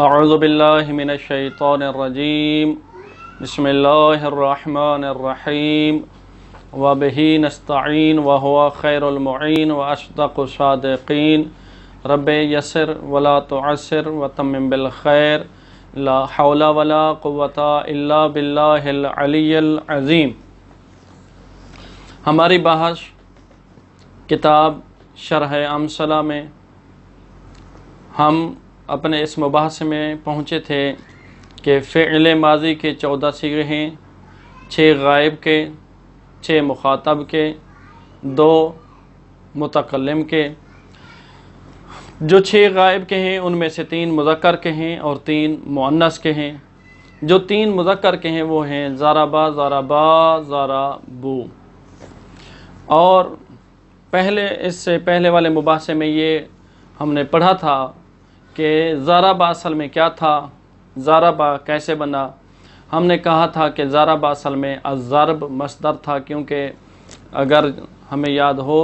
اعوذ باللہ من الشیطان الرجیم بسم اللہ الرحمن الرحیم وبہ نستعین وہو خیر المعین واصدق الصادقین رب یسر ولا تعسر وتمم بالخیر لا حول ولا قوة الا باللہ العلی العظیم۔ ہماری بحث کتاب شرح امثلہ میں ہم اپنے اس مباحثے میں پہنچے تھے کہ فعل ماضی کے 14 صیغے ہیں، 6 غائب کے، 6 مخاطب کے، 2 متکلم کے۔ جو 6 غائب کے ہیں ان میں سے 3 مذکر کے ہیں اور 3 مؤنث کے ہیں۔ جو 3 مذکر کے ہیں وہ ہیں ضربا، ضربا، ضربو۔ اور اس سے پہلے والے مباحثے میں یہ ہم نے پڑھا تھا کہ ضربا اصل میں کیا تھا، ضربا کیسے بنا۔ ہم نے کہا تھا کہ ضربا اصل میں الضرب مصدر تھا، کیونکہ اگر ہمیں یاد ہو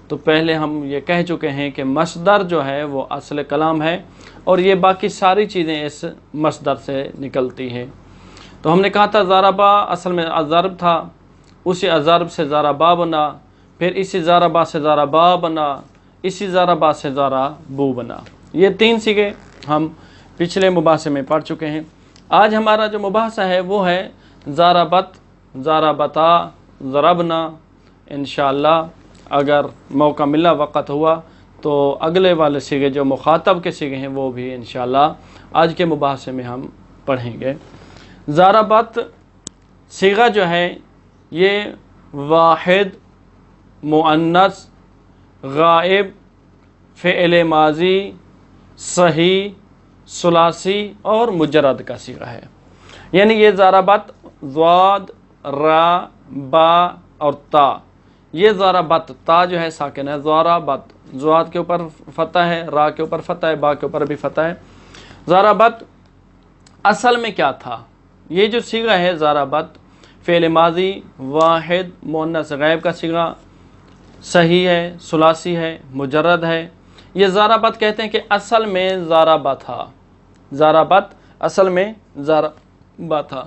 تو پہلے ہم یہ کہہ چکے ہیں کہ مصدر جو ہے وہ اصل کلام ہے اور یہ باقی ساری چیزیں اس مصدر سے نکلتی ہیں۔ تو ہم نے کہا تھا ضربا اصل میں الضرب تھا، اسی الضرب سے ضربا بنا، پھر اسی ضربا سے ضربا بنا، اسی ضربا سے ضربو بنا۔ یہ 3 صیغے ہم پچھلے مباحثے میں پڑھ چکے ہیں۔ آج ہمارا جو مباحثہ ہے وہ ہے ضربت، ضربتا، ضربنا۔ انشاءاللہ اگر موقع ملا، وقت ہوا تو اگلے والے صیغے جو مخاطب کے صیغے ہیں وہ بھی انشاءاللہ آج کے مباحثے میں ہم پڑھیں گے۔ ضربت صیغہ جو ہے یہ واحد، مؤنث، غائب، فعل ماضی، صحیح، ثلاثی اور مجرد کا صیغہ ہے۔ یعنی یہ ضربت ضاد، را، با اور تا، یہ ضربت، تا جو ہے ساکن ہے، ضربت، ضاد کے اوپر فتح ہے، را کے اوپر فتح ہے، با کے اوپر بھی فتح ہے۔ ضربت اصل میں کیا تھا؟ یہ جو صیغہ ہے ضربت فعل ماضی، واحد، مؤنث غائب کا صیغہ، صحیح ہے، ثلاثی ہے، مجرد ہے۔ یہ ضربت کہتے ہیں کہ اصل میں ضربہ تھا، ضربت اصل میں ضربہ تھا۔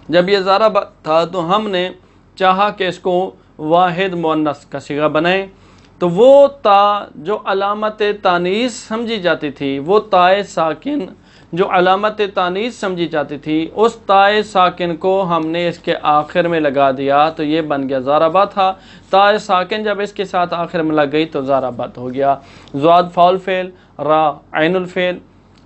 جب یہ ضربہ تھا تو ہم نے چاہا کہ اس کو واحد مؤنث کا صیغہ بنائیں، تو وہ تا جو علامت تانیث سمجھی جاتی تھی، وہ تائے ساکن جو علامت تانیث سمجھی جاتی تھی، اس تائے ساکن کو ہم نے اس کے آخر میں لگا دیا تو یہ بن گیا ضربہ تھا۔ تائے ساکن جب اس کے ساتھ آخر میں لگ گئی تو ضربت ہو گیا۔ ضاد فاعل فعل، را عین الفعل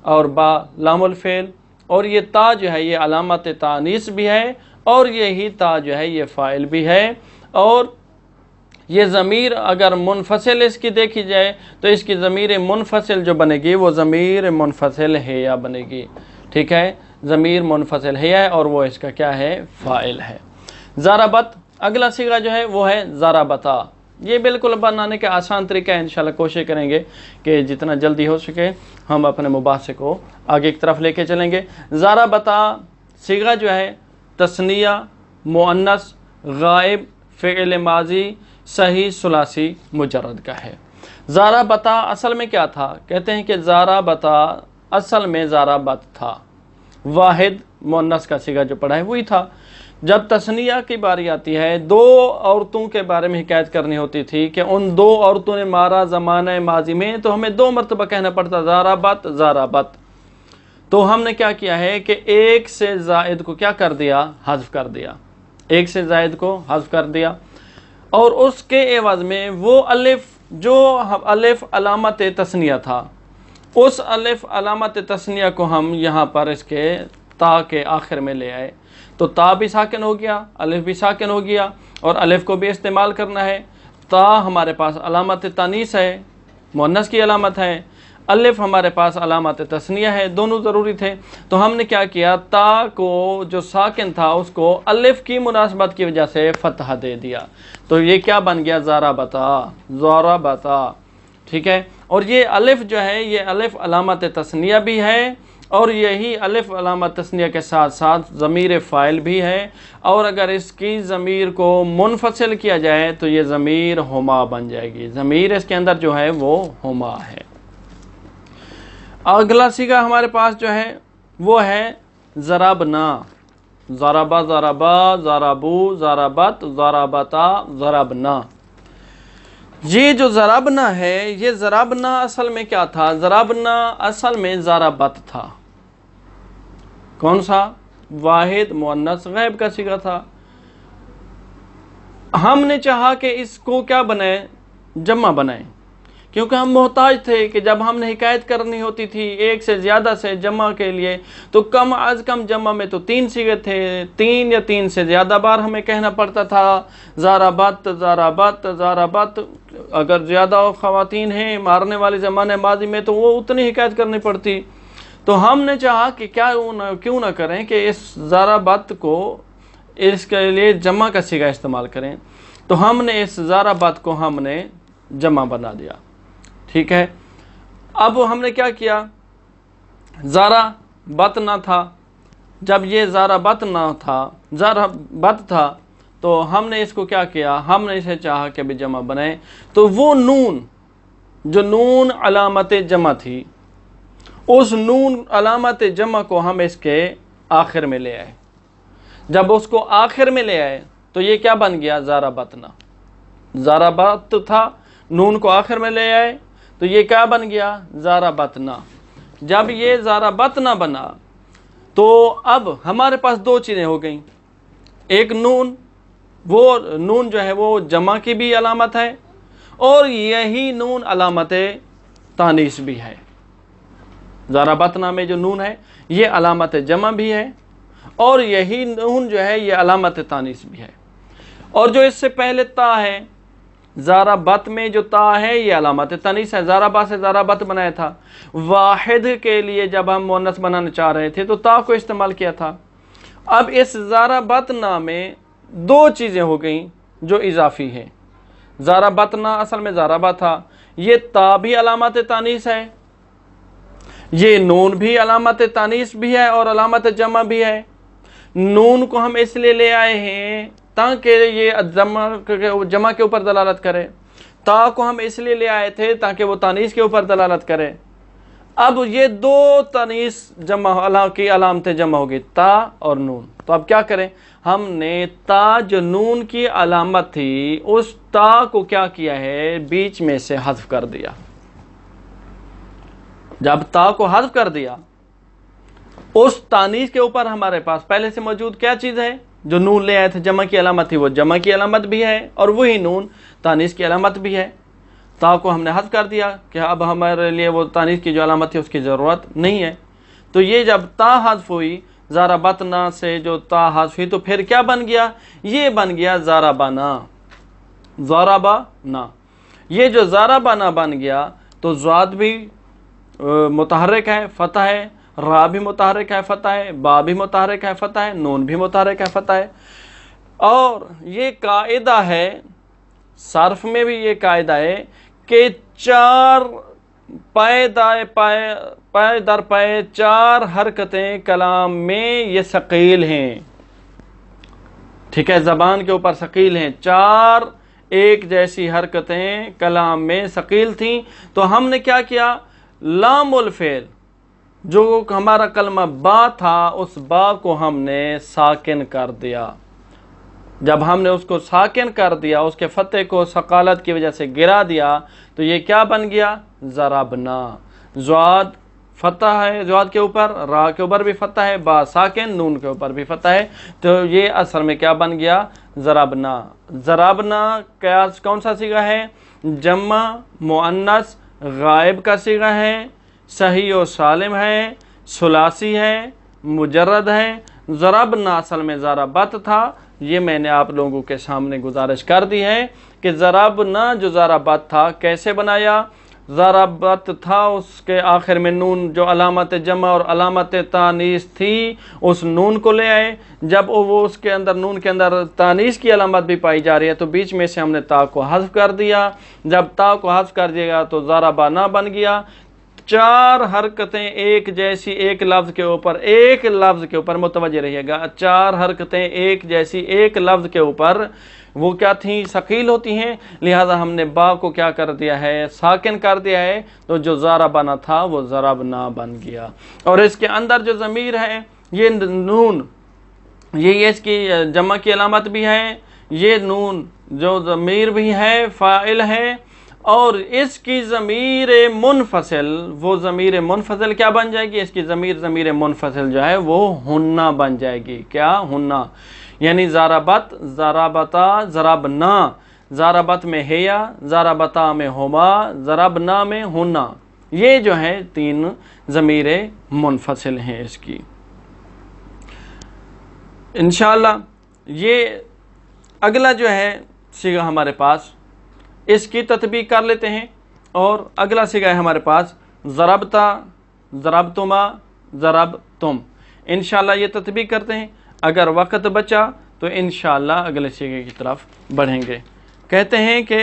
اور با لام الفعل، اور یہ تا جو ہے یہ علامت تانیث بھی ہے اور یہی تا جو ہے یہ فاعل بھی ہے۔ اور یہ ضمیر اگر منفصل اس کی دیکھی جائے تو اس کی ضمیر منفصل جو بنے گی وہ ضمیر منفصل ہے بنے گی، ٹھیک ہے، ضمیر منفصل ہے اور وہ اس کا کیا ہے، فاعل ہے۔ ضربت اگلا صیغہ جو ہے وہ ہے ضربتا۔ یہ بالکل بنانے کا آسان طریقہ ہے، انشاءاللہ کوشش کریں گے کہ جتنا جلدی ہو سکے ہم اپنے مباحثے کو آگے کی طرف لے کے چلیں گے۔ ضربتا صیغہ جو ہے تثنیہ، مؤنث، غائب، فعل ماضی، صحیح، ثلاثی، مجرد کا ہے۔ ضربتا اصل میں کیا تھا؟ کہتے ہیں کہ ضربتا اصل میں ضربت تھا، واحد مؤنث کا صیغہ جو پڑھا ہے وہی تھا۔ جب تثنیہ کی باری آتی ہے، 2 عورتوں کے بارے میں حکایت کرنی ہوتی تھی کہ ان 2 عورتوں نے مارا زمانہ ماضی میں، تو ہمیں 2 مرتبہ کہنا پڑتا ضربت، ضربت۔ تو ہم نے کیا کیا ہے کہ ایک سے زائد کو کیا کر دیا، حذف کر دیا، ایک سے زائد کو حذف کر دیا، اور اس کے عوض میں وہ الف جو الف علامت تثنیہ تھا، اس الف علامت تثنیہ کو ہم یہاں پر اس کے تا کے آخر میں لے آئے، تو تا بھی ساکن ہو گیا، الف بھی ساکن ہو گیا، اور الف کو بھی استعمال کرنا ہے۔ تا ہمارے پاس علامت تانیث ہے، مؤنث کی علامت ہے، الف ہمارے پاس علامت تثنیہ ہے، دونوں ضروری تھے۔ تو ہم نے کیا کیا، تا کو جو ساکن تھا اس کو الف کی مناسبت کی وجہ سے فتح دے دیا، تو یہ کیا بن گیا، ضربتا، ضربتا، ٹھیک ہے۔ اور یہ الف جو ہے یہ الف علامت تثنیہ بھی ہے، اور یہی الف علامت تثنیہ کے ساتھ ساتھ ضمیر فاعل بھی ہے، اور اگر اس کی ضمیر کو منفصل کیا جائے تو یہ ضمیر ہما بن جائے گی، ضمیر اس کے اندر جو ہے وہ ہما ہے۔ اگلا صیغہ ہمارے پاس جو ہے وہ ہے ضربنا، ضربا ضربا، ضربو ضربت، ضربتا ضربنا۔ یہ جو ضربنا ہے، یہ ضربنا اصل میں کیا تھا؟ ضربنا اصل میں ضربت تھا۔ کون سا؟ واحد مؤنث غائب کا صیغہ تھا۔ ہم نے چاہا کہ اس کو کیا بنائے؟ جمع بنائیں، کیونکہ ہم محتاج تھے کہ جب ہم نے حکایت کرنی ہوتی تھی ایک سے زیادہ سے جمع کے لیے تو کم از کم جمع میں تو 3 صیغے تھے، 3 یا 3 سے زیادہ بار ہمیں کہنا پڑتا تھا ضربت ضربت ضربت۔ اگر زیادہ خواتین ہیں مارنے والی زمانے ماضی میں تو وہ اتنی حکایت کرنی پڑتی۔ تو ہم نے چاہا کہ کیوں نہ کریں کہ اس ضربت کو اس کے لیے جمع کا صیغہ استعمال کریں، تو ہم نے اس ضربت کو ہم نے جمع بنا دیا۔ ٹھیک ہے، اب ہم نے کیا کیا؟ ضربت نہ تھا، جب یہ ضربت نہ تھا، ضربت تھا، تو ہم نے اس کو کیا کیا؟ ہم نے اسے چاہا کہ بھی جمع بنائیں، تو وہ نون جو نون علامت جمع تھی، اس نون علامت جمع کو ہم اس کے آخر میں لے آئے۔ جب اس کو آخر میں لے آئے تو یہ کیا بن گیا؟ ضربتنا۔ ضربت تھا، نون کو آخر میں لے آئے تو یہ کیا بن گیا؟ ضربتنا۔ جب یہ ضربتنا بنا تو اب ہمارے پاس 2 چیزیں ہو گئیں۔ ایک نون، وہ نون جو ہے وہ جمع کی بھی علامت ہے، اور یہی نون علامت تانیث بھی ہے۔ ضربتنا میں جو نون ہے یہ علامت جمع بھی ہے، اور یہی نون جو ہے یہ علامت تانیث بھی ہے۔ اور جو اس سے پہلے تا ہے، ضربت میں جو تا ہے یہ علامت تانیث ہے، ضربا سے ضربت بنایا تھا۔ واحد کے لیے جب ہم مؤنث بنانا چاہ رہے تھے تو تا کو استعمال کیا تھا۔ اب اس ضربتنا میں 2 چیزیں ہو گئیں جو اضافی ہیں۔ ضربتنا اصل میں ضربا تھا، یہ تا بھی علامت تانیث ہے، یہ نون بھی علامت تانیث بھی ہے اور علامت جمع بھی ہے۔ نون کو ہم اس لیے لے آئے ہیں تاکہ یہ جمع کے اوپر دلالت کرے، تا کو ہم اس لیے لے آئے تھے تاکہ وہ تانیث کے اوپر دلالت کرے۔ اب یہ 2 تانیث جمع کی علامتیں جمع ہوگی، تا اور نون۔ تو اب کیا کریں؟ ہم نے تا جو نون کی علامت تھی اس تا کو کیا کیا ہے؟ بیچ میں سے حذف کر دیا۔ جب تا کو حذف کر دیا، اس تانیث کے اوپر ہمارے پاس پہلے سے موجود کیا چیز ہے؟ جو نون لے آئے تھے جمع کی علامت تھی، وہ جمع کی علامت بھی ہے، اور وہی نون تانیث کی علامت بھی ہے۔ تا کو ہم نے حذف کر دیا کہ اب ہمارے لیے وہ تانیث کی جو علامت تھی اس کی ضرورت نہیں ہے۔ تو یہ جب تا حذف ہوئی، ضربتنا سے جو تا حذف ہوئی، تو پھر کیا بن گیا؟ یہ بن گیا ضربنا۔ ضربنا، یہ جو ضربنا بن گیا تو ضاد بھی متحرک ہے، فتح ہے، را بھی متحرک ہے، فتح ہے، با بھی متحرک ہے، فتح ہے، نون بھی متحرک ہے، فتح ہے۔ اور یہ قاعدہ ہے، صرف میں بھی یہ قاعدہ ہے کہ 4 پائے در پائے 4 حرکتیں کلام میں یہ ثقیل ہیں۔ ٹھیک ہے، زبان کے اوپر ثقیل ہیں، 4 ایک جیسی حرکتیں کلام میں ثقیل تھیں۔ تو ہم نے کیا کیا؟ لام الفعل جو ہمارا کلمہ با تھا، اس با کو ہم نے ساکن کر دیا۔ جب ہم نے اس کو ساکن کر دیا، اس کے فتح کو ثقالت کی وجہ سے گرا دیا، تو یہ کیا بن گیا؟ ضربنا۔ ضاد فتح ہے ضاد کے اوپر، را کے اوپر بھی فتح ہے، با ساکن، نون کے اوپر بھی فتح ہے، تو یہ اصل میں کیا بن گیا؟ ضربنا۔ ضربنا کون سا صیغہ ہے؟ جمع مؤنث غائب کا صیغہ ہے، صحیح و سالم ہے، ثلاثی ہے، مجرد ہے۔ ضربنا اصل میں ضربت تھا، یہ میں نے آپ لوگوں کے سامنے گزارش کر دی ہے کہ ضربنا جو ضربت تھا کیسے بنایا؟ ضربت تھا، اس کے آخر میں نون جو علامت جمع اور علامت تانیث تھی، اس نون کو لے آئے۔ جب وہ اس کے اندر نون کے اندر تانیث کی علامت بھی پائی جا رہی ہے تو بیچ میں سے ہم نے تا کو حذف کر دیا۔ جب تا کو حذف کر دیا گا تو ضربنا بن گیا۔ 4 حرکتیں ایک جیسی ایک لفظ کے اوپر متوجہ رہیے گا، 4 حرکتیں ایک جیسی ایک لفظ کے اوپر وہ کیا تھیں؟ ثقیل ہوتی ہیں، لہذا ہم نے با کو کیا کر دیا ہے؟ ساکن کر دیا ہے، تو جو ضربنا تھا وہ ضربنا بن گیا۔ اور اس کے اندر جو ضمیر ہے یہ نون، یہ اس کی جمع کی علامت بھی ہے، یہ نون جو ضمیر بھی ہے فاعل ہے، اور اس کی ضمیر منفصل، وہ ضمیر منفصل کیا بن جائے گی؟ اس کی ضمیر منفصل جو ہے وہ ہنہ بن جائے گی۔ کیا؟ ہنہ، یعنی ضربت، ضربتا، ضربنا، ضربت میں ہیا، ضربتا میں ہما، ضربنا میں ہنہ، یہ جو ہے 3 ضمیر منفصل ہیں اس کی۔ انشاءاللہ یہ اگلا جو ہے صیغہ ہمارے پاس، اس کی تطبیق کر لیتے ہیں۔ اور اگلا صیغہ ہے ہمارے پاس ضربتا، ضربتما، ضربتم۔ انشاءاللہ یہ تطبیق کرتے ہیں، اگر وقت بچا تو انشاءاللہ اگلے صیغے کی طرف بڑھیں گے۔ کہتے ہیں کہ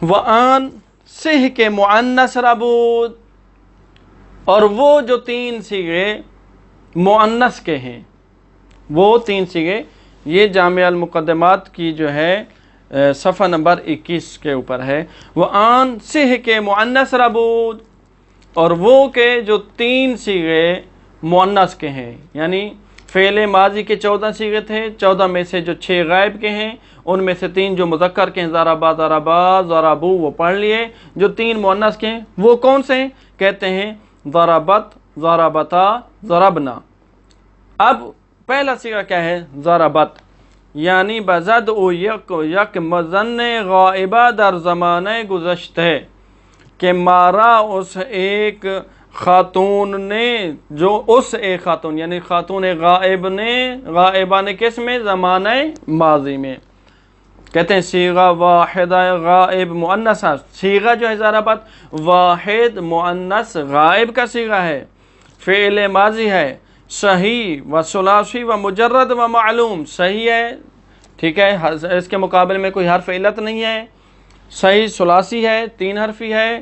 وَآن سہ کے مؤنث ربود، اور وہ جو 3 صیغے مؤنث کے ہیں، وہ 3 صیغے، یہ جامع المقدمات کی جو ہے صفحہ نمبر 21 کے اوپر ہے۔ وَآن سہ کے مؤنث ربود، اور وہ کہ جو 3 صیغے مؤنث کے ہیں، یعنی فعل ماضی کے 14 صیغے تھے، 14 میں سے جو 6 غائب کے ہیں، ان میں سے 3 جو مذکر کے ہیں، ضربا، ضربا، ضربو، وہ پڑھ لیے۔ جو 3 مؤنث کے ہیں وہ کون سے ہیں؟ کہتے ہیں ضربت، ضربتا، ضربنا۔ اب پہلا صیغہ کیا ہے؟ ضربت، یعنی بزد او یک مزن غائبہ در زمانے گزشتے، کہ مارا اس ایک خاتون نے، جو اس ایک خاتون یعنی خاتون غائب نے، غائبہ نے کس میں؟ زمانہ ماضی میں۔ کہتے ہیں صیغہ واحدہ غائب مؤنثہ، صیغہ جو ہے ضربت واحد مؤنث غائب کا صیغہ ہے، فعل ماضی ہے، صحیح و ثلاثی و مجرد و معلوم، صحیح ہے، ٹھیک ہے، اس کے مقابلے میں کوئی حرف علت نہیں ہے، صحیح ثلاثی ہے، 3 حرفی ہے،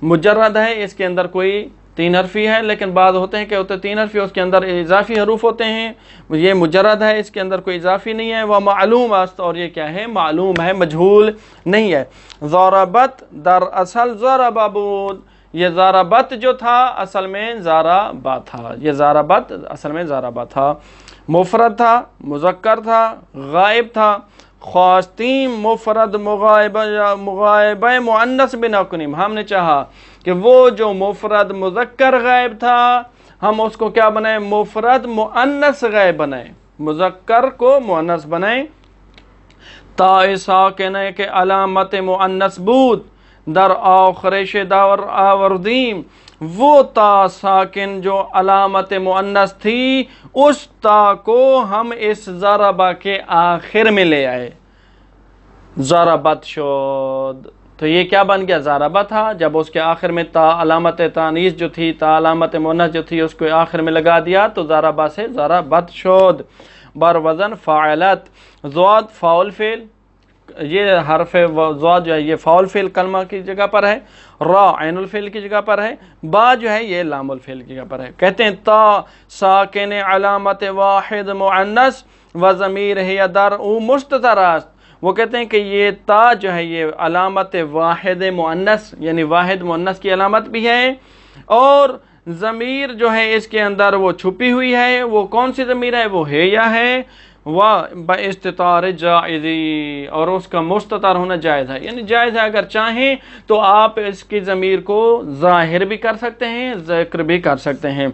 مجرد ہے، اس کے اندر کوئی 3 حرفی ہے، لیکن بعض ہوتے ہیں کہ ہوتے 3 حرفی، اس کے اندر اضافی حروف ہوتے ہیں، یہ مجرد ہے، اس کے اندر کوئی اضافی نہیں ہے، وہ معلوم است، اور یہ کیا ہے؟ معلوم ہے، مجہول نہیں ہے۔ ضربت در اصل ضربہ بود، یہ ضربت جو تھا اصل میں ضربہ تھا، یہ ضربت اصل میں ضربہ تھا، مفرد تھا، مذکر تھا، غائب تھا، خواستیم مفرد مغائبہ مؤنث بنا کنیم، ہم نے چاہا کہ وہ جو مفرد مذکر غائب تھا ہم اس کو کیا بنائیں؟ مفرد مؤنث غائب بنائیں، مذکر کو مؤنث بنائیں۔ تا ساکنہ کے علامت مؤنث بود در آخرش دور آوردیم، وہ تا ساکن جو علامت مؤنث تھی اس تا کو ہم اس ضربہ کے آخر میں لے آئے، ضربت شد، تو یہ کیا بن گیا؟ ضربہ تھا، جب اس کے آخر میں تا علامت تانیث جو تھی، تا علامت مؤنث جو تھی، اس کو آخر میں لگا دیا تو ضربہ سے ضربت شد۔ بر وزن فاعلت، ضاد فاعل فعل، یہ حرف ضاد جو ہے یہ فاعل فعل کلمہ کی جگہ پر ہے، را عین الفعل کی جگہ پر ہے، با جو ہے یہ لام الفعل کی جگہ پر ہے۔ کہتے ہیں تا ساکن علامت واحد مؤنث و ضمیر ہے در او مستتر، وہ کہتے ہیں کہ یہ تا جو ہے یہ علامت واحد مؤنث یعنی واحد مؤنث کی علامت بھی ہے، اور ضمیر جو ہے اس کے اندر وہ چھپی ہوئی ہے، وہ کون سی ضمیر ہے؟ وہ ہے یا ہے، باستتار جائزی، اور اس کا مستتر ہونا جائز ہے، یعنی جائز ہے، اگر چاہیں تو آپ اس کی ضمیر کو ظاہر بھی کر سکتے ہیں، ذکر بھی کر سکتے ہیں۔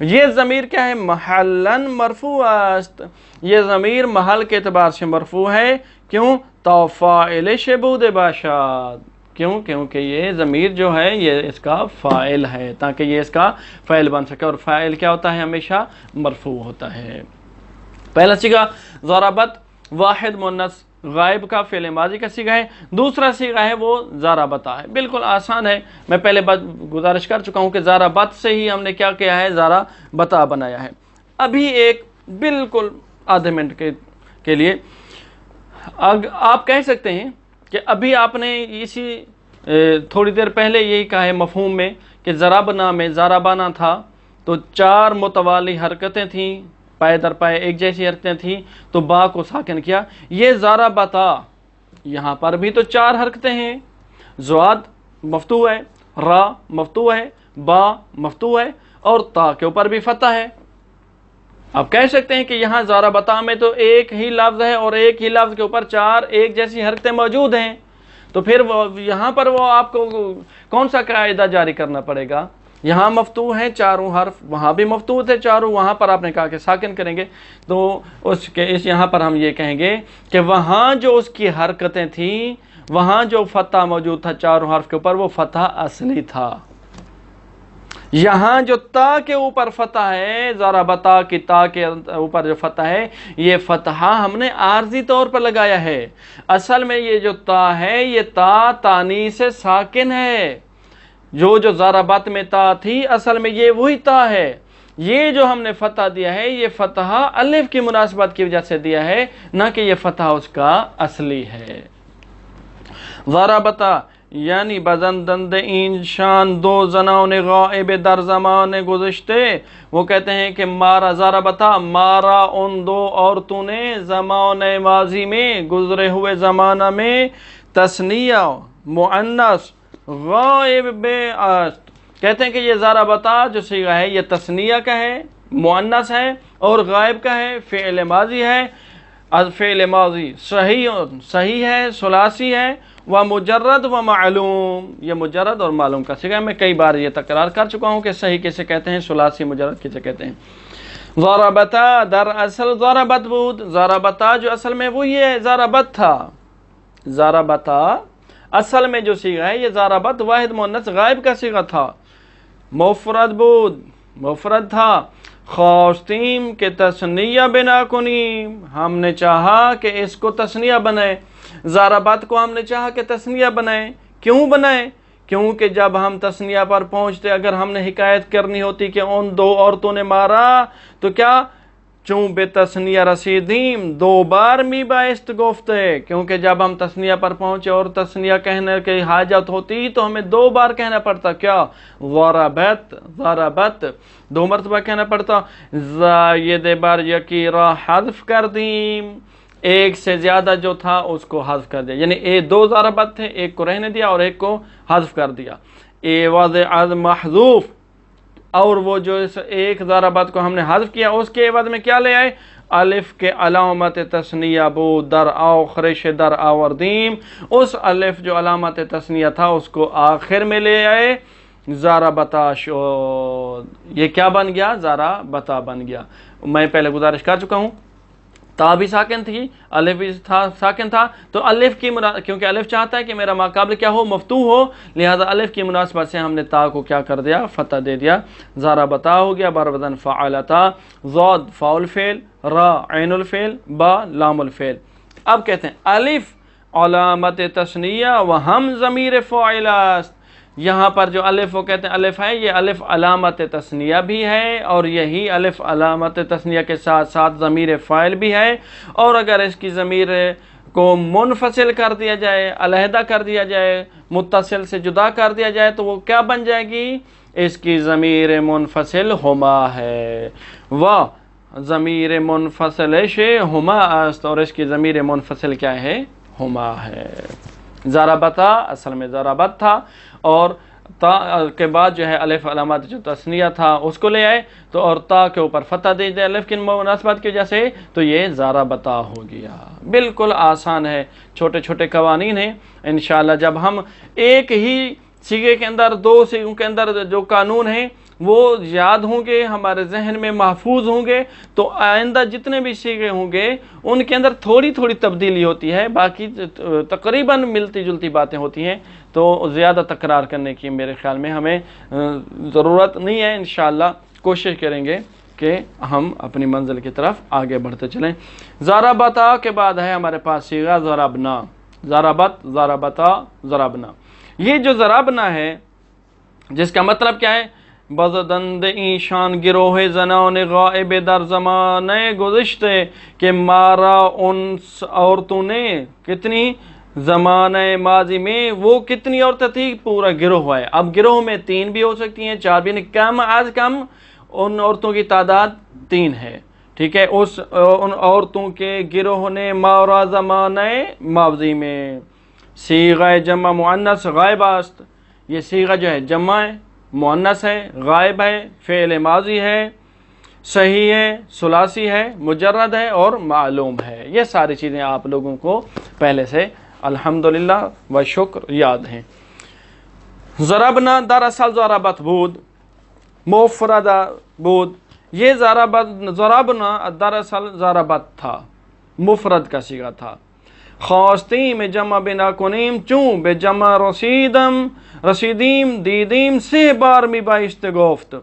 یہ ضمیر کیا ہے؟ محلن مرفوع است، یہ ضمیر محل کے اعتبار سے مرفوع ہے، کیوں؟ تو فاعل شبود باشد، کیوں؟ کیونکہ یہ ضمیر جو ہے یہ اس کا فاعل ہے، تاکہ یہ اس کا فاعل بن سکے، اور فاعل کیا ہوتا ہے؟ ہمیشہ مرفوع ہوتا ہے۔ پہلا صیغہ ضربت واحد مؤنث غائب کا فعل ماضی کا صیغہ ہے، دوسرا صیغہ ہے وہ ضربتا ہے، بالکل آسان ہے، میں پہلے گزارش کر چکا ہوں کہ ضربت سے ہی ہم نے کیا کیا ہے؟ ضربتا بنایا ہے۔ ابھی ایک بالکل آدھے منٹ کے لیے آپ کہہ سکتے ہیں کہ ابھی آپ نے اسی تھوڑی دیر پہلے یہی کہا ہے مفہوم میں کہ ضربنا میں ضربنا تھا تو 4 متوالی حرکتیں تھیں، پائے در پائے ایک جیسی حرکتیں تھیں، تو با کو ساکن کیا. یہ ضربتا یہاں پر بھی تو 4 حرکتیں ہیں، زواد مفتوح ہے، را مفتوح ہے، با مفتوح ہے، اور تا کے اوپر بھی فتح ہے. آپ کہہ سکتے ہیں کہ یہاں ضربتا میں تو ایک ہی لفظ ہے اور ایک ہی لفظ کے اوپر 4 ایک جیسی حرکتیں موجود ہیں، تو پھر یہاں پر وہ آپ کو کون سا قاعدہ جاری کرنا پڑے گا؟ یہاں مفتوح ہیں 4 حرف، وہاں بھی مفتوح تھے 4، وہاں پر آپ نے کہا کہ ساکن کریں گے، تو یہاں پر ہم یہ کہیں گے کہ وہاں جو اس کی حرکتیں تھیں، وہاں جو فتح موجود تھا 4 حرف کے اوپر، وہ فتح اصلی تھا. یہاں جو تا کے اوپر فتح ہے، ضربتا کی تا کے اوپر جو فتح ہے، یہ فتحہ ہم نے عارضی طور پر لگایا ہے. اصل میں یہ جو تا ہے، یہ تا تانیث ساکن ہے. جو ضربت میں تا تھی، اصل میں یہ وہی تا ہے. یہ جو ہم نے فتح دیا ہے، یہ فتحہ الف کی مناسبت کی وجہ سے دیا ہے، نہ کہ یہ فتحہ اس کا اصلی ہے. ضربتا یعنی بزندند این شان 2 زنان غائب در زمان گزشتے. وہ کہتے ہیں کہ مارا ضربتا، مارا ان 2 عورتوں نے زمان ماضی میں، گزرے ہوئے زمانہ میں، تثنیہ مؤنث غائب بے است. کہتے ہیں کہ یہ ضربتا جو صیغہ ہے، یہ تثنیہ کا ہے، مؤنث ہے، اور غائب کا ہے، فعل ماضی ہے. فعل ماضی صحیح ہے، ثلاثی ہے، و مجرد و معلوم. یہ مجرد اور معلوم کا صیغہ ہے. میں کئی بار یہ تکرار کر چکا ہوں کہ صحیح کیسے کہتے ہیں، ثلاثی مجرد کیسے کہتے ہیں. ضربتا در اصل ضربت بود. ضربتا جو اصل میں وہ یہ ضربت تھا. ضربتا اصل میں جو صیغہ ہے، یہ ضربت واحد مؤنث غائب کا صیغہ تھا. مفرد بود، مفرد تھا. خواستیم کہ تثنیہ بنا کنیم، ہم نے چاہا کہ اس کو تثنیہ بنائے. ضربت کو ہم نے چاہا کہ تثنیہ بنائیں. کیوں بنائیں؟ کیونکہ جب ہم تثنیہ پر پہنچتے، اگر ہم نے حکایت کرنی ہوتی کہ ان 2 عورتوں نے مارا، تو کیا چون بے تثنیہ رسیدیم 2 بار می بایست گفتے. کیونکہ جب ہم تثنیہ پر پہنچے اور تثنیہ کہنے کی حاجت ہوتی تو ہمیں 2 بار کہنا پڑتا. کیا؟ ضربت، ضربت 2 مرتبہ کہنا پڑتا. زائد بر یکی را حذف کر دیم، ایک سے زیادہ جو تھا اس کو حذف کر دیا. یعنی 2 ضربت تھے، ایک کو رہنے دیا اور ایک کو حذف کر دیا. عوض از محذوف، اور وہ جو اس ایک ضربت کو ہم نے حذف کیا، اس کے عوض میں کیا لے آئے؟ الف کے علامت تثنیہ بود در آخرش در آوردیم. اس الف جو علامت تثنیہ تھا اس کو آخر میں لے آئے. ضربتا شد، یہ کیا بن گیا؟ ضربتا بن گیا. میں پہلے گزارش کر چکا ہوں، تا بھی ساکن تھی، الف بھی ساکن تھا، تو الف کی کیونکہ الف چاہتا ہے کہ میرا ماقابل کیا ہو؟ مفتوح ہو، لہذا الف کی مناسبت سے ہم نے تا کو کیا کر دیا؟ فتح دے دیا. ضربتا ہو گیا بربدن فعلتا. ضاد فاعل فعل، را عین الفعل، با لام الفعل. اب کہتے ہیں الف علامت تثنیہ و ہم ضمیر فاعل است. یہاں پر جو الف وہ کہتے ہیں الف ہے، یہ الف علامت تثنیہ بھی ہے، اور یہی الف علامت تثنیہ کے ساتھ ساتھ ضمیر فاعل بھی ہے. اور اگر اس کی ضمیر کو منفصل کر دیا جائے، علیحدہ کر دیا جائے، متصل سے جدا کر دیا جائے، تو وہ کیا بن جائے گی؟ اس کی ضمیر منفصل ہما ہے. و ضمیر منفصل شے ہما است، اور اس کی ضمیر منفصل کیا ہے؟ ہما ہے. ضربتا اصل میں ضربت تھا، اور تا کے بعد جو ہے الف علامت جو تثنیہ تھا اس کو لے آئے، تو اور تا کے اوپر فتح دے دیا الف کی مناسبت کی وجہ سے، تو یہ ضربتا ہو گیا. بالکل آسان ہے، چھوٹے چھوٹے قوانین ہیں. انشاءاللہ جب ہم ایک ہی صیغے کے اندر 2 صیغوں کے اندر جو قانون ہیں وہ یاد ہوں گے، ہمارے ذہن میں محفوظ ہوں گے، تو آئندہ جتنے بھی صیغے ہوں گے ان کے اندر تھوڑی تھوڑی تبدیلی ہوتی ہے، باقی تقریباً ملتی جلتی باتیں ہوتی ہیں. تو زیادہ تکرار کرنے کی میرے خیال میں ہمیں ضرورت نہیں ہے. انشاءاللہ کوشش کریں گے کہ ہم اپنی منزل کی طرف آگے بڑھتے چلیں. ضربتا کے بعد ہے ہمارے پاس صیغہ ضربنا. ضربت، ضربتا، ضربنا. یہ جو ضربنا ہے جس کا مطلب کیا ہے؟ بزدند ایشان گروہ زنان غائب در زمانے گزشتے کہ مارا ان عورتوں نے کتنی زمانہ ماضی میں وہ کتنی عورتیں تھی؟ پورا گروہ ہے. اب گروہ میں 3 بھی ہو سکتی ہیں، 4 بھی، یعنی کم از کم ان عورتوں کی تعداد 3 ہے. ٹھیک ہے، ان عورتوں کے گروہ نے ماورا زمانہ ماضی میں صیغہ جمع مؤنث غائب است. یہ صیغہ جو ہے جمع ہے، مؤنث ہے، غائب ہے، فعل ماضی ہے، صحیح ہے، ثلاثی ہے، مجرد ہے اور معلوم ہے. یہ ساری چیزیں آپ لوگوں کو پہلے سے الحمدللہ و شکر یاد ہیں. ضربنا دراصل ضربت بود، مفرد بود. یہ ضربنا دراصل ضربت تھا، مفرد کا صیغہ تھا. خواستیم جمع بنا کنیم چون به جمع رسیدیم دیدیم 3 بار می بایست گفت.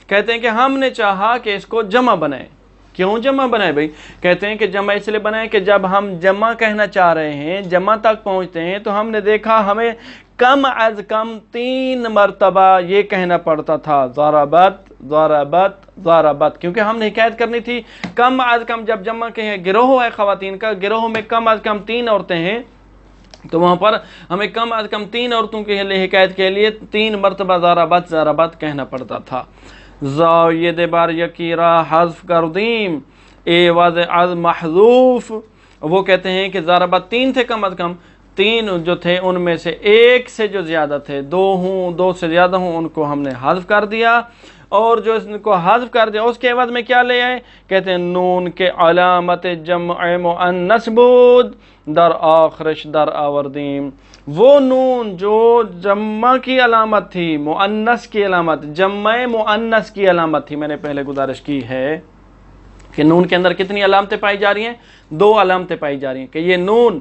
کہتے ہیں کہ ہم نے چاہا کہ اس کو جمع بنائیں. کیوں جمع بنائے بھائی؟ کہتے ہیں کہ جمع اس لیے بنائے کہ جب ہم جمع کہنا چاہ رہے ہیں، جمع تک پہنچتے ہیں، تو ہم نے دیکھا ہمیں کم از کم 3 مرتبہ یہ کہنا پڑتا تھا ضربت ضربت ضربت، کیونکہ ہم نے حکایت کرنی تھی. کم از کم جب جمع کہیں گروہ ہے خواتین کا، گروہ میں کم از کم 3 عورتیں ہیں، تو وہاں پر ہمیں کم از کم 3 عورتوں کے لیے حکایت کے لیے 3 مرتبہ ضربت ضربت کہنا پڑتا تھا. زاید بار یکیرہ حذف کردیم ایوز از محذوف. وہ کہتے ہیں کہ ضربت 3 تھے، کم از کم 3 جو تھے ان میں سے 1 سے جو زیادہ تھے، 2 سے زیادہ ہوں، ان کو ہم نے حذف کر دیا. اور جو اس کو حذف کر دیا اس کے عوض میں کیا لے آئے؟ کہتے ہیں نون کے علامت جمع مؤنث بود در آخرش در آوردیم. وہ نون جو جمع کی علامت تھی، مؤنث کی علامت، جمع مؤنث کی علامت تھی. میں نے پہلے گزارش کی ہے کہ نون کے اندر کتنی علامتیں پائی جا رہی ہیں؟ 2 علامتیں پائی جا رہی ہیں، کہ یہ نون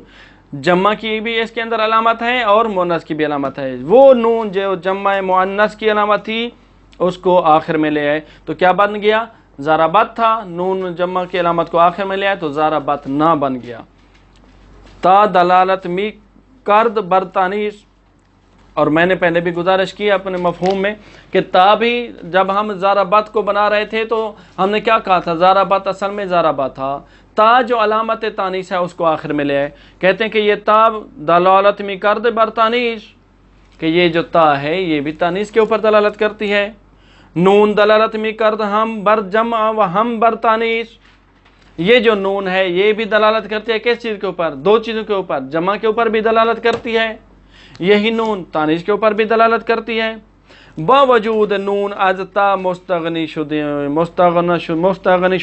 جمع کی بھی اس کے اندر علامت ہے اور مؤنث کی بھی علامت ہے. وہ نون جو جمع مؤنث کی علامت تھی اس کو آخر میں لے آئے تو کیا بن گیا؟ ضربت تھا. نون جمع کی علامت کو آخر میں لے آئے تو ضربت نہ بن گیا. تا دلالت می کرد برتانیس. اور میں نے پہلے بھی گزارش کی اپنے مفہوم میں کہ تا بھی جب ہم ضربت کو بنا رہے تھے تو ہم نے کیا کہا تھا؟ ضربت اصل میں ضربت تھا. تا جو علامت تانیس ہے اس کو آخر میں لے آئے. کہتے ہیں کہ یہ تا دلالت می کرد برتانیس، کہ یہ جو تا ہے یہ بھی تانیس کے اوپر دلالت کرتی ہے. نون دلالت می کرد ہم بر جمع و ہم بر تانیس. یہ جو نون ہے یہ بھی دلالت کرتی ہے کس چیز کے اوپر؟ 2 چیزوں کے اوپر. جمع کے اوپر بھی دلالت کرتی ہے، یہی نون تانیس کے اوپر بھی دلالت کرتی ہے. باوجود نون از تا مستغنی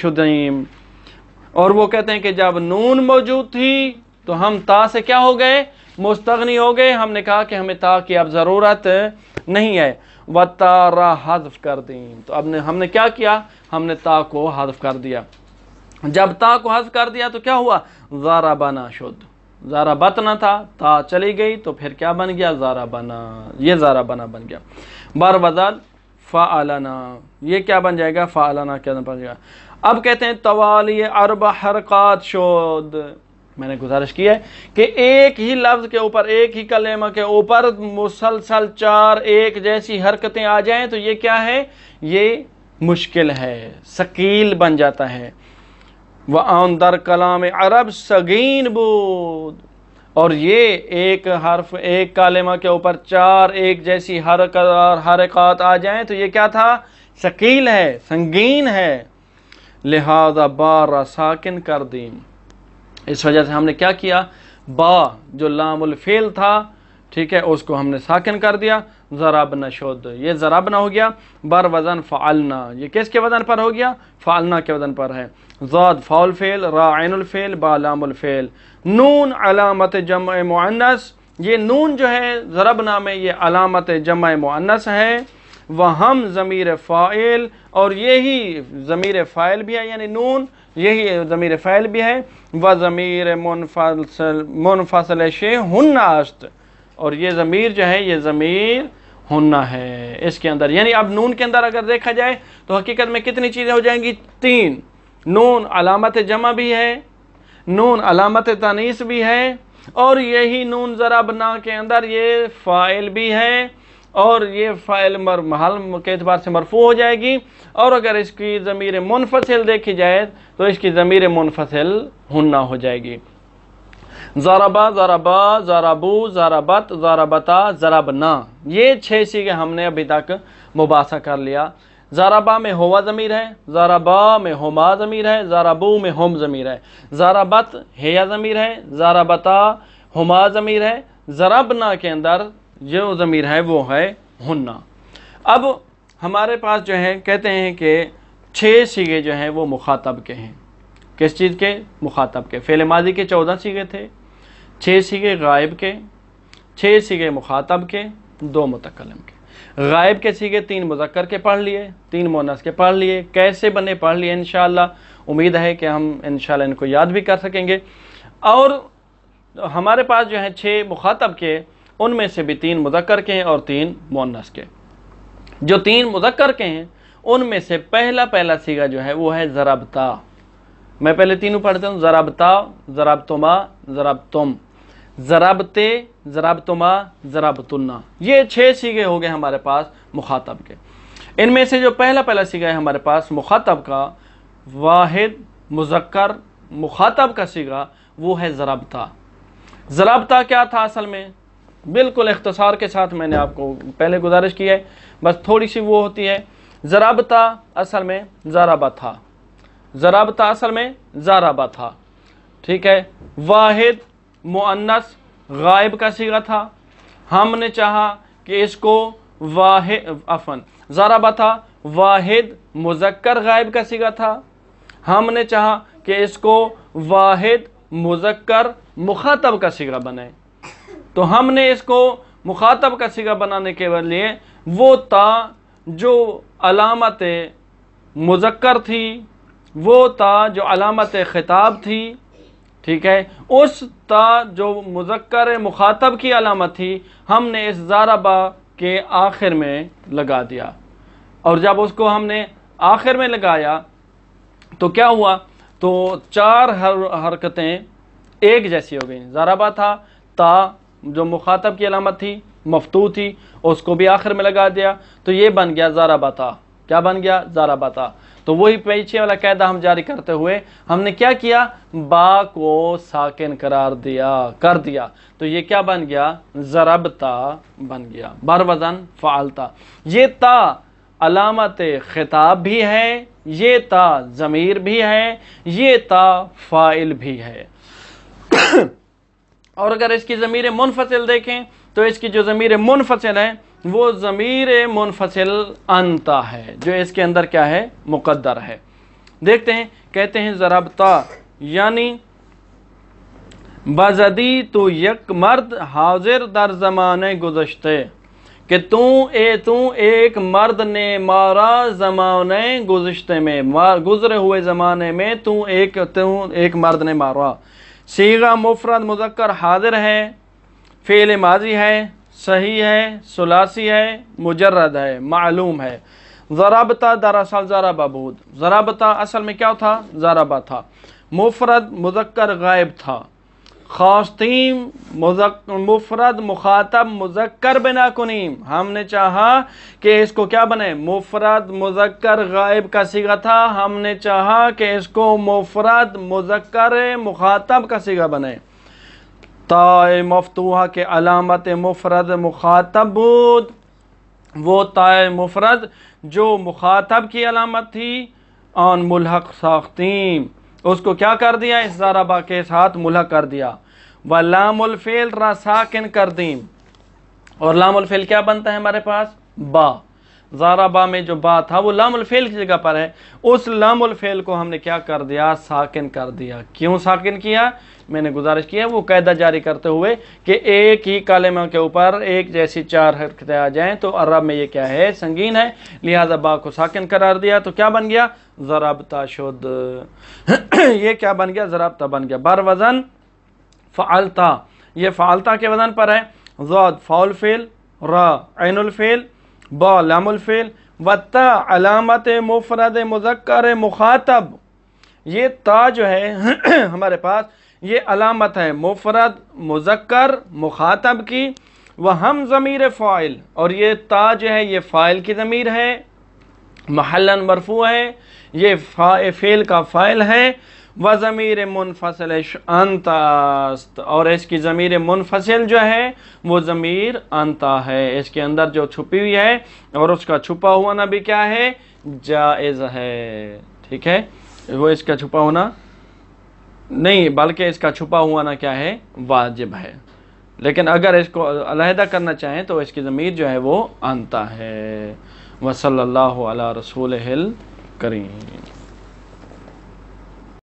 شدیم. اور وہ کہتے ہیں کہ جب نون موجود تھی تو ہم تا سے کیا ہو گئے؟ مستغنی ہو گئے. ہم نے کہا کہ ہمیں تا کی اب ضرورت نہیں ہے. وَتَارَ حذف کر دیں. تو اب ہم نے کیا کیا؟ ہم نے تا کو حذف کر دیا. جب تا کو حذف کر دیا تو کیا ہوا؟ ضربنا شد. ضربت نہ تھا، تا چلی گئی تو پھر کیا بن گیا؟ ضربنا. یہ ضربنا بن گیا. بر بدل فعلنا. یہ کیا بن جائے گا؟ فعلنا کیا بن جائے گا؟ اب کہتے ہیں توالی 4 حرکات شد. میں نے گزارش کی ہے کہ ایک ہی لفظ کے اوپر، ایک ہی کلمہ کے اوپر مسلسل 4 ایک جیسی حرکتیں آ جائیں تو یہ کیا ہے؟ یہ مشکل ہے، ثقیل بن جاتا ہے. وَأَن در کلام عرب سگین بود. اور یہ ایک حرف، ایک کلمہ کے اوپر 4 ایک جیسی حرکات آ جائیں تو یہ کیا تھا؟ ثقیل ہے، سنگین ہے. لہذا با ساکن کر دیم. اس وجہ سے ہم نے کیا کیا؟ با جو لام الفعل تھا، ٹھیک ہے، اس کو ہم نے ساکن کر دیا. ضربنا شد. یہ ضربنا ہو گیا. بر وزن فعلنا. یہ کس کے وزن پر ہو گیا؟ فعلنا کے وزن پر ہے. ضاد فاعل فعل، را عین الفعل، با لام الفعل. نون علامت جمع مؤنث. یہ نون جو ہے ضربنا میں یہ علامت جمع مؤنث ہے. وہم ضمیر فاعل، اور یہی ضمیر فاعل بھی ہے، یعنی نون یہی ضمیر فاعل بھی ہے. و ضمیر منفصل شے ہن است. اور یہ ضمیر جو ہے یہ ضمیر ہنہ ہے اس کے اندر. یعنی اب نون کے اندر اگر دیکھا جائے تو حقیقت میں کتنی چیزیں ہو جائیں گی؟ 3. نون علامت جمع بھی ہے، نون علامت تانیث بھی ہے، اور یہی نون ضربنا کے اندر یہ فاعل بھی ہے، اور یہ فاعل محل کے اعتبار سے مرفوع ہو جائے گی. اور اگر اس کی ضمیر منفصل دیکھی جائے تو اس کی ضمیر منفصل ہنہ ہو جائے گی. ضربا ضربا ضربو ضربت ضربتا ضربنا، یہ 6 سیغے ہم نے ابھی تک مباحثہ کر لیا۔ ضربا میں ہوا ضمیر ہے، ضربا میں ہما ضمیر ہے، ضربو میں ہم ضمیر ہے، ضربت ہیا ضمیر ہے، ضربتا ہما ضمیر ہے، ضربنا کے اندر جو ضمیر ہے وہ ہے ہننا۔ اب ہمارے پاس جو ہے کہتے ہیں کہ 6 سیغے جو ہیں وہ مخاطب کے ہیں۔ کس چیز کے؟ مخاطب کے۔ فعل ماضی کے 14 سیغے تھے، 6 سیغے غائب کے، 6 سیغے مخاطب کے، 2 متکلم کے۔ غائب کے سیغے 3 مذکر کے پڑھ لیے، 3 مؤنث کے پڑھ لیے، کیسے بنے پڑھ لیے انشاءاللہ، امید ہے کہ ہم انشاءاللہ ان کو یاد بھی کر سکیں گے۔ اور ہمارے پاس جو ہیں 6 مخاطب کے، ان میں سے بھی 3 مذکر کے ہیں اور 3 مؤنث کے۔ جو 3 مذکر کے ہیں ان میں سے پہلا سیغہ جو ہے وہ ہے ضربتا۔ میں پہلے تینوں پڑھتا ہوں، ضربتا، ضربتما، ضربتم، ضربتے، ضربتما، ضربتنا، یہ 6 سیغے ہو گئے ہمارے پاس مخاطب کے۔ ان میں سے جو پہلا سیغہ ہے ہمارے پاس مخاطب کا، واحد مذکر مخاطب کا سیغہ، وہ ہے ضربتا۔ ضربتا کیا تھا اصل میں؟ بالکل اختصار کے ساتھ میں نے آپ کو پہلے گزارش کی ہے، بس تھوڑی سی وہ ہوتی ہے۔ ضربتا اصل میں ضربہ تھا، ضربتا اصل میں ضربہ تھا، ٹھیک ہے۔ واحد مؤنث غائب کا صیغہ تھا، ہم نے چاہا کہ اس کو ضربہ تھا واحد مذکر غائب کا صیغہ تھا، ہم نے چاہا کہ اس کو واحد مذکر مخاطب کا صیغہ بنائے، تو ہم نے اس کو مخاطب کا صیغہ بنانے کے لیے وہ تا جو علامت مذکر تھی، وہ تا جو علامت خطاب تھی، ٹھیک ہے، اس تا جو مذکر مخاطب کی علامت تھی ہم نے اس ضربہ کے آخر میں لگا دیا، اور جب اس کو ہم نے آخر میں لگایا تو کیا ہوا؟ تو 4 حرکتیں ایک جیسی ہو گئیں۔ ضربہ تھا، تا جو مخاطب کی علامت تھی مفتوح تھی، اس کو بھی آخر میں لگا دیا، تو یہ بن گیا ضربتا۔ کیا بن گیا؟ ضربتا۔ تو وہی پیچھے والا قاعدہ ہم جاری کرتے ہوئے ہم نے کیا کیا؟ با کو ساکن قرار کر دیا، تو یہ کیا بن گیا؟ ضربتا بن گیا، بر وزن فعلتا۔ یہ تا علامت خطاب بھی ہے، یہ تا ضمیر بھی ہے، یہ تا فاعل بھی ہے۔ اور اگر اس کی ضمیر منفصل دیکھیں تو اس کی جو ضمیر منفصل ہے وہ ضمیر منفصل انتا ہے، جو اس کے اندر کیا ہے؟ مقدر ہے۔ دیکھتے ہیں، کہتے ہیں ضربتا یعنی بزدی تو یک مرد حاضر در زمانے گزشتے، کہ تو ایک مرد نے مارا زمانے گزشتے میں، گزرے ہوئے زمانے میں تو ایک مرد نے مارا۔ صیغہ مفرد مذکر حاضر ہے، فعل ماضی ہے، صحیح ہے، ثلاثی ہے، مجرد ہے، معلوم ہے۔ ضربتا دراصل ضربہ بود، ضربتا اصل میں کیا تھا؟ ضربہ تھا۔ مفرد مذکر غائب تھا، خواستیم مفرد مخاطب مذکر بنا کنیم، ہم نے چاہا کہ اس کو کیا بنے؟ مفرد مذکر غائب کا صیغہ تھا، ہم نے چاہا کہ اس کو مفرد مذکر مخاطب کا صیغہ بنے۔ تا مفتوحہ کے علامت مفرد مخاطب بود، وہ تا مفرد جو مخاطب کی علامت تھی، آن ملحق ساختیم، اس کو کیا کر دیا؟ اس ضربہ کے ساتھ ملحق کر دیا۔ ولام الفعل را ساکن کر دیم، اور لام الفعل کیا بنتا ہے ہمارے پاس؟ با۔ ضربہ میں جو با تھا وہ لام الفعل کی جگہ پر ہے، اس لام الفعل کو ہم نے کیا کر دیا؟ ساکن کر دیا۔ کیوں ساکن کیا؟ میں نے گزارش کیا وہ قاعدہ جاری کرتے ہوئے کہ ایک ہی کلمہ کے اوپر ایک جیسی 4 حرکتیں آ جائیں تو عرب میں یہ کیا ہے؟ سنگین ہے، لہذا با کو ساکن قرار دیا، تو کیا بن گیا؟ ضربتا شد۔ یہ کیا بن گیا؟ ضربتا بن گیا، بر وزن فعلتا، یہ فعلتا کے وزن پر ہے۔ ضاد فاعل فعل، را عین الفعل، با لام الفعل، و تا علامت مفرد مذکر مخاطب۔ یہ تا جو ہے ہمارے پاس یہ علامت ہے مفرد مذکر مخاطب کی، وہ ہم ضمیر فاعل، اور یہ تا جو ہے یہ فاعل کی ضمیر ہے، محلاً مرفوع ہے، یہ فعل کا فاعل ہے، و ضمیر منفصل انتست، اور اس کی ضمیر منفصل جو ہے وہ ضمیر انتا ہے، اس کے اندر جو چھپی ہوئی ہے، اور اس کا چھپا ہونا بھی کیا ہے؟ جائز ہے، ٹھیک ہے؟ وہ اس کا چھپا ہونا نہیں، بلکہ اس کا چھپا ہونا کیا ہے؟ واجب ہے، لیکن اگر اس کو علیحدہ کرنا چاہیں تو اس کی ضمیر جو ہے وہ انتا ہے۔ وصلی اللہ علی رسولہ الکریم۔